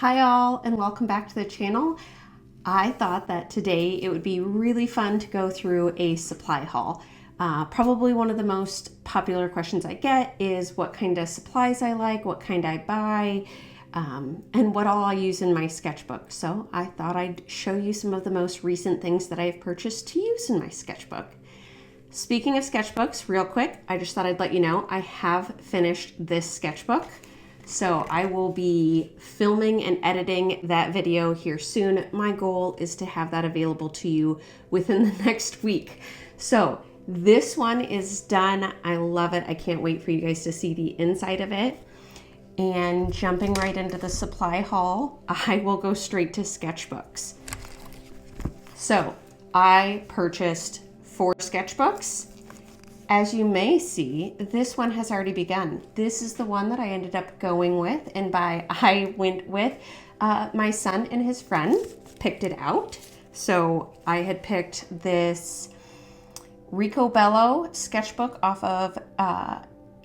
Hi all, and welcome back to the channel. I thought that today it would be really fun to go through a supply haul. Probably one of the most popular questions I get is what kind of supplies I like, what kind I buy, and what all I use in my sketchbook. So I thought I'd show you some of the most recent things that I've purchased to use in my sketchbook. Speaking of sketchbooks, real quick, I just thought I'd let you know I have finished this sketchbook. So I will be filming and editing that video here soon. My goal is to have that available to you within the next week. So this one is done. I love it. I can't wait for you guys to see the inside of it. And jumping right into the supply haul, I will go straight to sketchbooks. So I purchased 4 sketchbooks. As you may see, this one has already begun. This is the one that I ended up going with, and by I went with my son and his friend picked it out. So I had picked this Ricobello sketchbook off of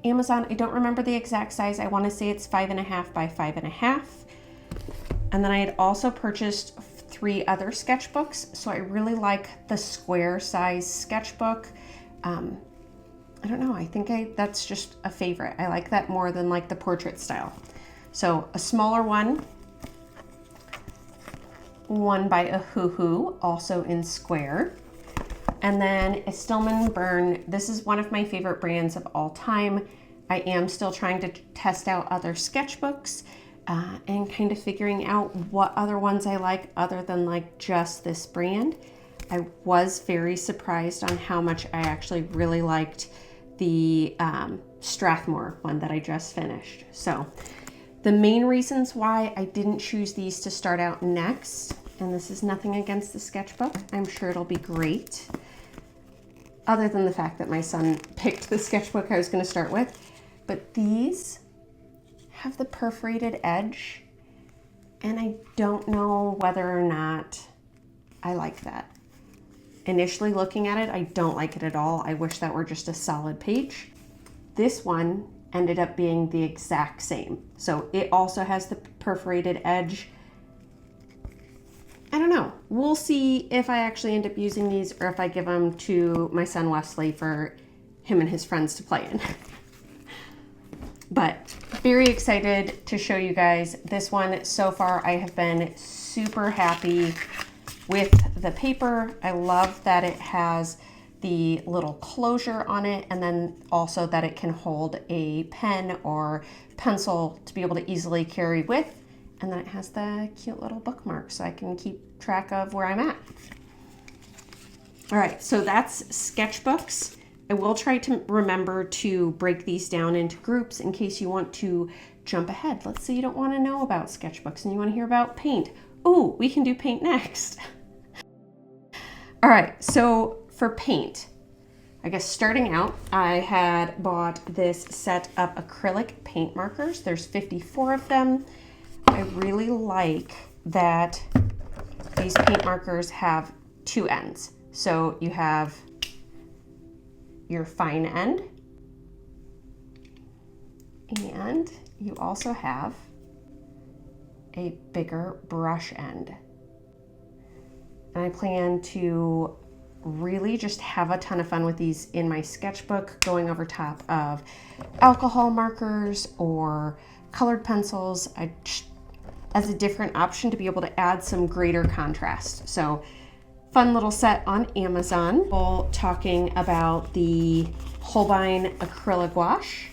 Amazon. I don't remember the exact size. I want to say it's 5.5 by 5.5. And then I had also purchased 3 other sketchbooks. So I really like the square size sketchbook. I don't know, I think that's just a favorite. I like that more than like the portrait style. So a smaller one by a Hoo-Hoo, also in square. And then a Stillman Burn. This is one of my favorite brands of all time. I am still trying to test out other sketchbooks and kind of figuring out what other ones I like other than like just this brand. I was very surprised on how much I actually really liked the Strathmore one that I just finished. So the main reasons why I didn't choose these to start out next, and this is nothing against the sketchbook, I'm sure it'll be great, other than the fact that my son picked the sketchbook I was going to start with, but these have the perforated edge, and I don't know whether or not I like that. Initially looking at it, I don't like it at all. I wish that were just a solid page. This one ended up being the exact same. So it also has the perforated edge. I don't know. We'll see if I actually end up using these or if I give them to my son Wesley for him and his friends to play in. But very excited to show you guys this one. So far, I have been super happy with the paper. I love that it has the little closure on it, and then also that it can hold a pen or pencil to be able to easily carry with. And then it has the cute little bookmark so I can keep track of where I'm at. All right, so that's sketchbooks. I will try to remember to break these down into groups in case you want to jump ahead. Let's say you don't want to know about sketchbooks and you want to hear about paint. Oh, we can do paint next. All right, so for paint, I guess starting out, I had bought this set of acrylic paint markers. There's 54 of them. I really like that these paint markers have 2 ends. So you have your fine end, and you also have a bigger brush end. And I plan to really just have a ton of fun with these in my sketchbook, going over top of alcohol markers or colored pencils as a different option to be able to add some greater contrast. So fun little set on Amazon. Talking about the Holbein acrylic gouache.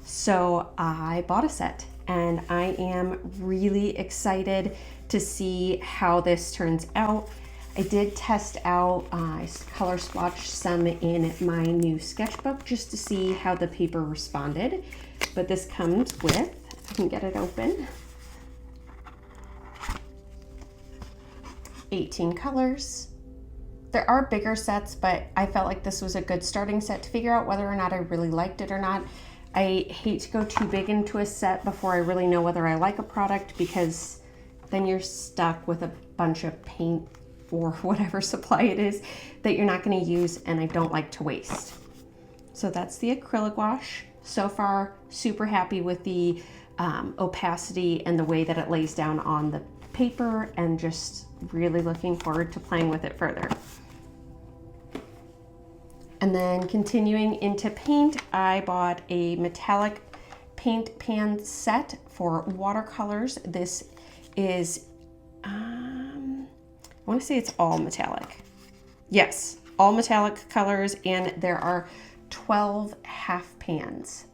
So I bought a set and I am really excited to see how this turns out. I did test out, color swatched some in my new sketchbook just to see how the paper responded. But this comes with, if I can get it open, 18 colors. There are bigger sets, but I felt like this was a good starting set to figure out whether or not I really liked it or not. I hate to go too big into a set before I really know whether I like a product, because then you're stuck with a bunch of paint or whatever supply it is that you're not going to use, and I don't like to waste. So that's the acrylic gouache. So far, super happy with the opacity and the way that it lays down on the paper, and just really looking forward to playing with it further. And then continuing into paint, I bought a metallic paint pan set for watercolors. This is, I want to say it's all metallic. Yes, all metallic colors, and there are 12 half pans.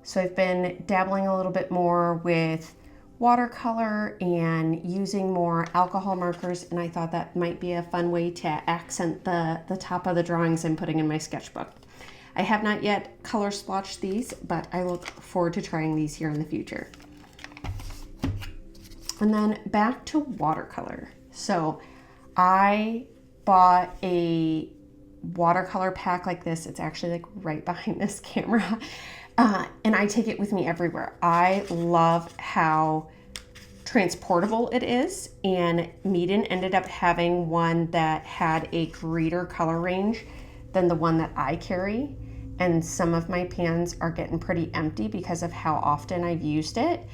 So I've been dabbling a little bit more with watercolor and using more alcohol markers, and I thought that might be a fun way to accent the top of the drawings I'm putting in my sketchbook. I have not yet color splotched these, but I look forward to trying these here in the future. And then back to watercolor. So I bought a watercolor pack like this. It's actually like right behind this camera. And I take it with me everywhere. I love how transportable it is, and Meaden ended up having one that had a greater color range than the one that I carry, and some of my pans are getting pretty empty because of how often I've used it.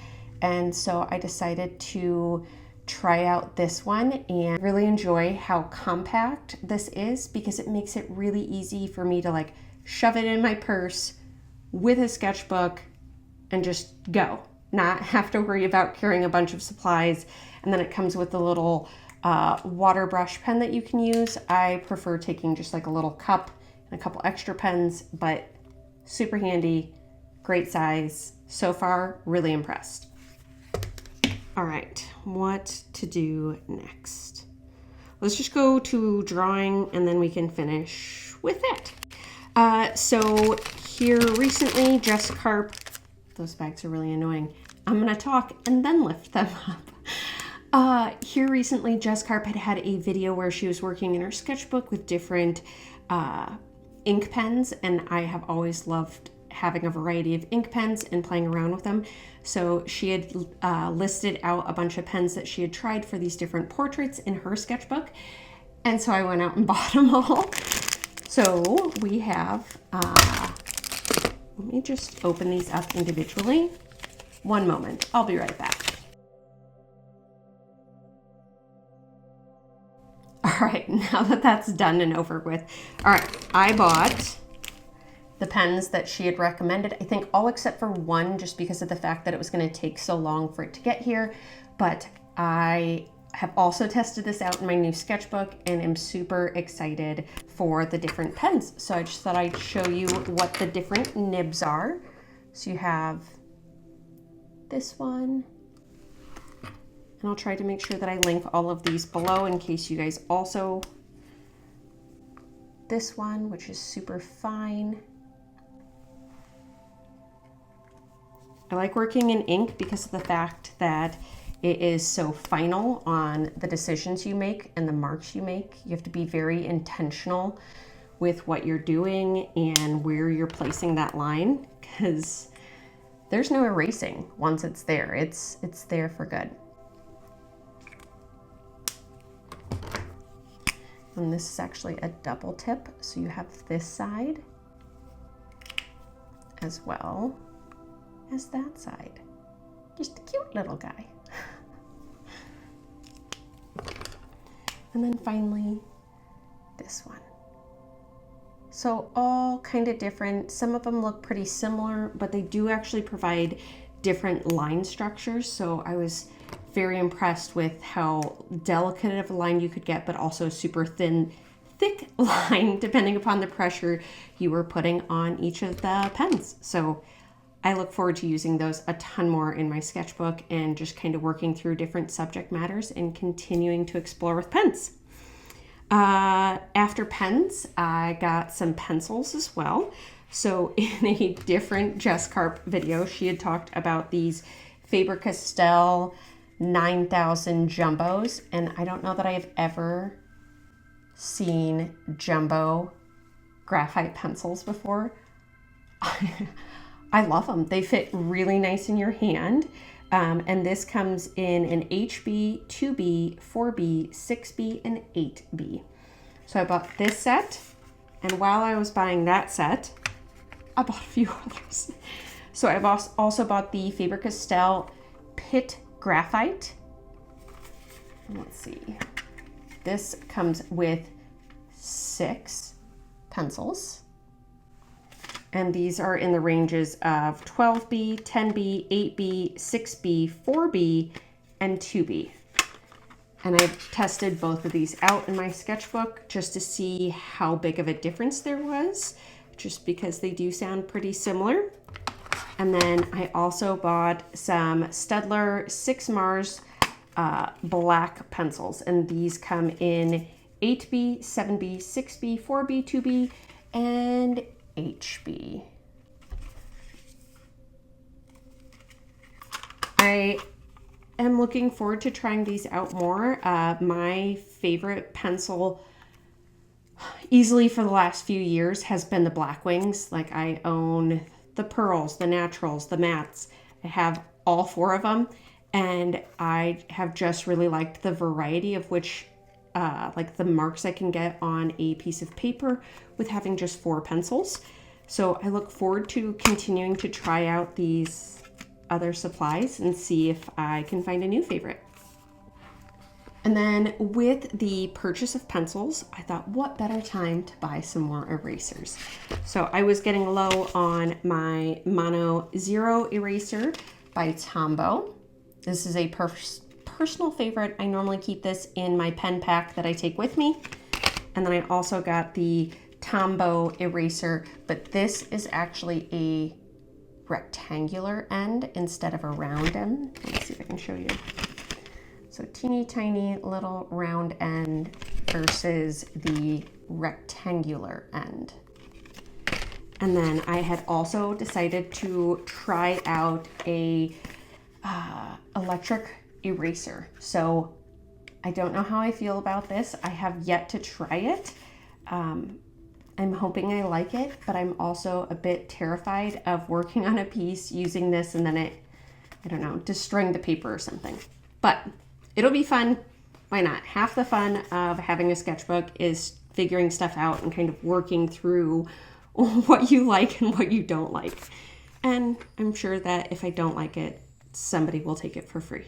And so I decided to try out this one and really enjoy how compact this is, because it makes it really easy for me to like shove it in my purse with a sketchbook and just go, not have to worry about carrying a bunch of supplies. And then it comes with a little water brush pen that you can use. I prefer taking just like a little cup and a couple extra pens, but super handy, great size. So far, really impressed. All right, what to do next? Let's just go to drawing and then we can finish with that. So here recently, Jess Carp, those bags are really annoying. I'm gonna talk and then lift them up. Here recently, Jess Carp had a video where she was working in her sketchbook with different ink pens, and I have always loved having a variety of ink pens and playing around with them. So she had listed out a bunch of pens that she had tried for these different portraits in her sketchbook. And so I went out and bought them all. So we have, let me just open these up individually. One moment, I'll be right back. All right, now that that's done and over with. All right, I bought the pens that she had recommended, I think all except for one, just because of the fact that it was gonna take so long for it to get here. But I have also tested this out in my new sketchbook and am super excited for the different pens. So I just thought I'd show you what the different nibs are. So you have this one, and I'll try to make sure that I link all of these below in case you guys also. This one, which is super fine. I like working in ink because of the fact that it is so final on the decisions you make and the marks you make. You have to be very intentional with what you're doing and where you're placing that line, because there's no erasing once it's there. It's there for good. And this is actually a double tip, so you have this side as well as that side. Just a cute little guy. And then finally, this one. So all kind of different. Some of them look pretty similar, but they do actually provide different line structures. So I was very impressed with how delicate of a line you could get, but also super thin, thick line, depending upon the pressure you were putting on each of the pens. So I look forward to using those a ton more in my sketchbook and just kind of working through different subject matters and continuing to explore with pens. After pens, I got some pencils as well. So in a different Jess Carp video, she had talked about these Faber-Castell 9000 jumbos, and I don't know that I have ever seen jumbo graphite pencils before. I love them. They fit really nice in your hand. And this comes in an HB, 2B, 4B, 6B, and 8B. So I bought this set, and while I was buying that set, I bought a few others. So I've also bought the Faber-Castell Pit Graphite. Let's see. This comes with 6 pencils. And these are in the ranges of 12B, 10B, 8B, 6B, 4B, and 2B. And I've tested both of these out in my sketchbook just to see how big of a difference there was, just because they do sound pretty similar. And then I also bought some Staedtler 6 Mars black pencils, and these come in 8B, 7B, 6B, 4B, 2B, and HB. I am looking forward to trying these out more. My favorite pencil easily for the last few years has been the Blackwings. Like, I own the pearls, the naturals, the mattes. I have all 4 of them, and I have just really liked the variety of which like the marks I can get on a piece of paper with having just 4 pencils. So I look forward to continuing to try out these other supplies and see if I can find a new favorite. And then with the purchase of pencils, I thought, what better time to buy some more erasers? So I was getting low on my Mono Zero eraser by Tombow. This is a personal favorite. I normally keep this in my pen pack that I take with me. And then I also got the Tombow eraser, but this is actually a rectangular end instead of a round end. Let me see if I can show you. So teeny tiny little round end versus the rectangular end. And then I had also decided to try out a electric eraser. So I don't know how I feel about this. I have yet to try it. I'm hoping I like it, but I'm also a bit terrified of working on a piece using this and then it, I don't know, destroying the paper or something. But it'll be fun. Why not? Half the fun of having a sketchbook is figuring stuff out and kind of working through what you like and what you don't like. And I'm sure that if I don't like it, somebody will take it for free.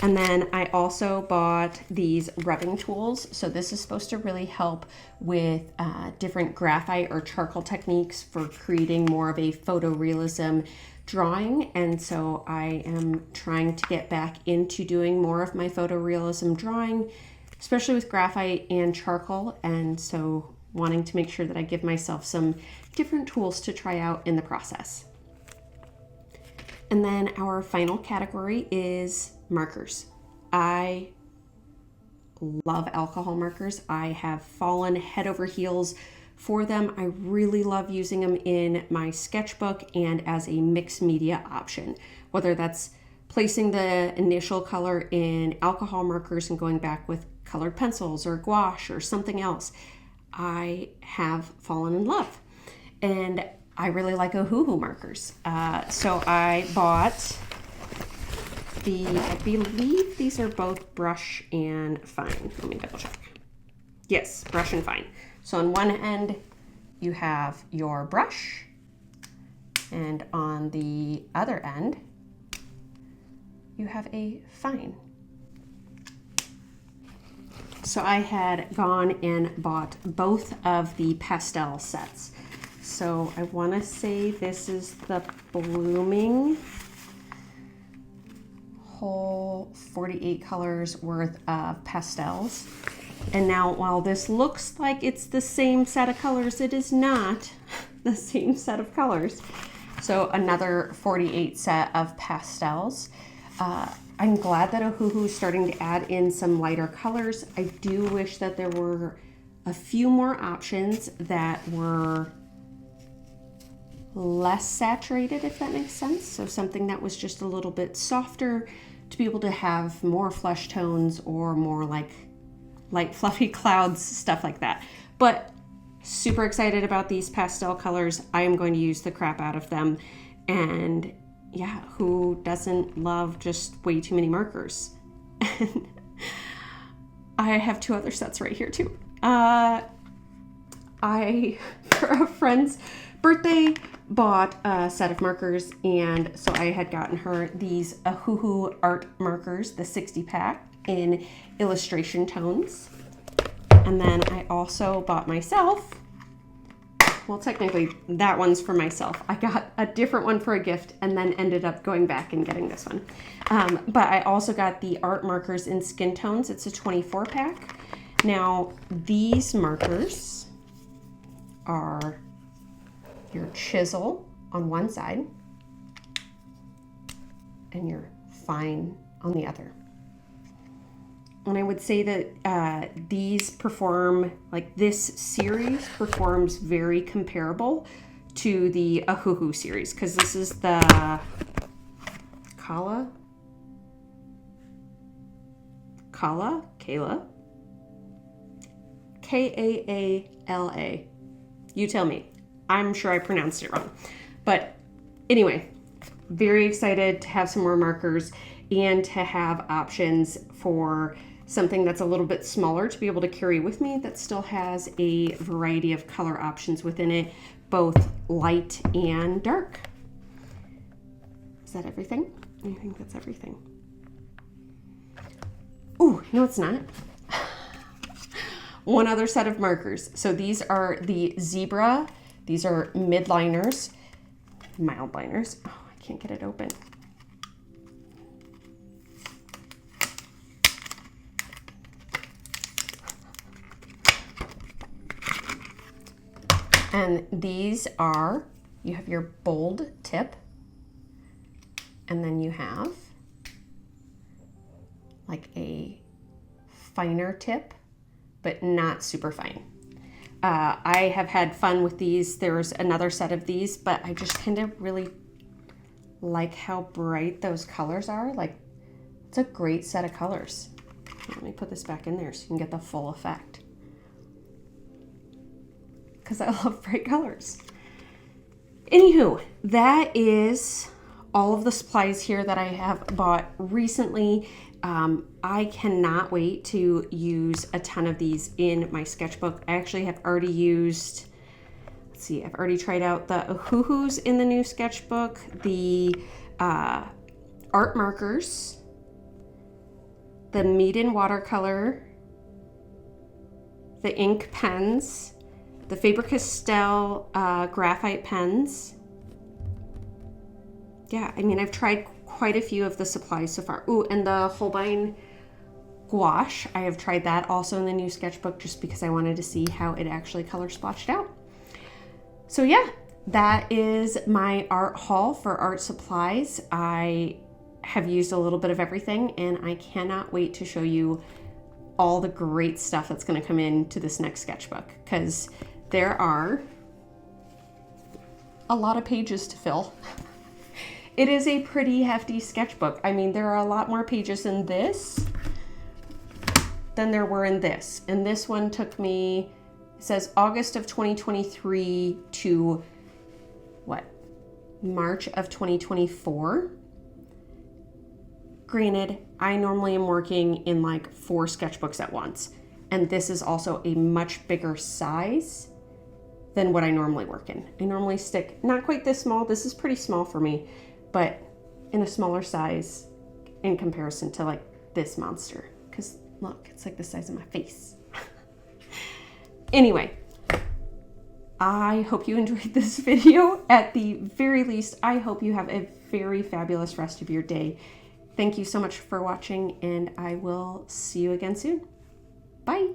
And then I also bought these rubbing tools. So this is supposed to really help with different graphite or charcoal techniques for creating more of a photorealism drawing. And so I am trying to get back into doing more of my photorealism drawing, especially with graphite and charcoal. And so wanting to make sure that I give myself some different tools to try out in the process. And then our final category is markers. I love alcohol markers. I have fallen head over heels for them. I really love using them in my sketchbook and as a mixed media option, whether that's placing the initial color in alcohol markers and going back with colored pencils or gouache or something else. I have fallen in love. And I really like Ohuhu markers. So I bought I believe these are both brush and fine. Let me double check. Yes, brush and fine. So on one end, you have your brush, and on the other end, you have a fine. So I had gone and bought both of the pastel sets. So I want to say this is the blooming whole 48 colors worth of pastels. And now while this looks like it's the same set of colors, it is not the same set of colors. So another 48 set of pastels. I'm glad that Ohuhu is starting to add in some lighter colors. I do wish that there were a few more options that were less saturated, if that makes sense. So something that was just a little bit softer to be able to have more flesh tones or more like light fluffy clouds, stuff like that. But super excited about these pastel colors. I am going to use the crap out of them. And yeah, who doesn't love just way too many markers? And I have 2 other sets right here too. For a friend's birthday, bought a set of markers, and so I had gotten her these Ahuhu art markers, the 60 pack in illustration tones. And then I also bought myself, well, technically that one's for myself. I got a different one for a gift and then ended up going back and getting this one. But I also got the art markers in skin tones. It's a 24 pack. Now, these markers are your chisel on one side and your fine on the other. And I would say that these perform, like this series performs very comparable to the Ahuhu series, because this is the Kayla. Kaala. You tell me. I'm sure I pronounced it wrong. But anyway, very excited to have some more markers and to have options for something that's a little bit smaller to be able to carry with me that still has a variety of color options within it, both light and dark. Is that everything? I think that's everything. Ooh, no, it's not. One other set of markers. So these are the Zebra. These are mild liners. Oh, I can't get it open. And these are, you have your bold tip, and then you have like a finer tip, but not super fine. I have had fun with these. There's another set of these, but I just kind of really like how bright those colors are. Like, it's a great set of colors. Let me put this back in there so you can get the full effect, because I love bright colors. Anywho, that is all of the supplies here that I have bought recently. I cannot wait to use a ton of these in my sketchbook. I actually have already used, let's see, I've already tried out the Ahuhus in the new sketchbook, the art markers, the Meeden watercolor, the ink pens, the Faber-Castell graphite pens. Yeah, I mean, I've tried quite a few of the supplies so far. Ooh, and the Holbein gouache. I have tried that also in the new sketchbook just because I wanted to see how it actually color splotched out. So yeah, that is my art haul for art supplies. I have used a little bit of everything, and I cannot wait to show you all the great stuff that's going to come into this next sketchbook, because there are a lot of pages to fill. It is a pretty hefty sketchbook. I mean, there are a lot more pages in this than there were in this. And this one took me, it says August of 2023 to what? March of 2024. Granted, I normally am working in like 4 sketchbooks at once. And this is also a much bigger size than what I normally work in. I normally stick, not quite this small, this is pretty small for me, but in a smaller size in comparison to like this monster. Because look, it's like the size of my face. Anyway, I hope you enjoyed this video. At the very least, I hope you have a very fabulous rest of your day. Thank you so much for watching, and I will see you again soon. Bye.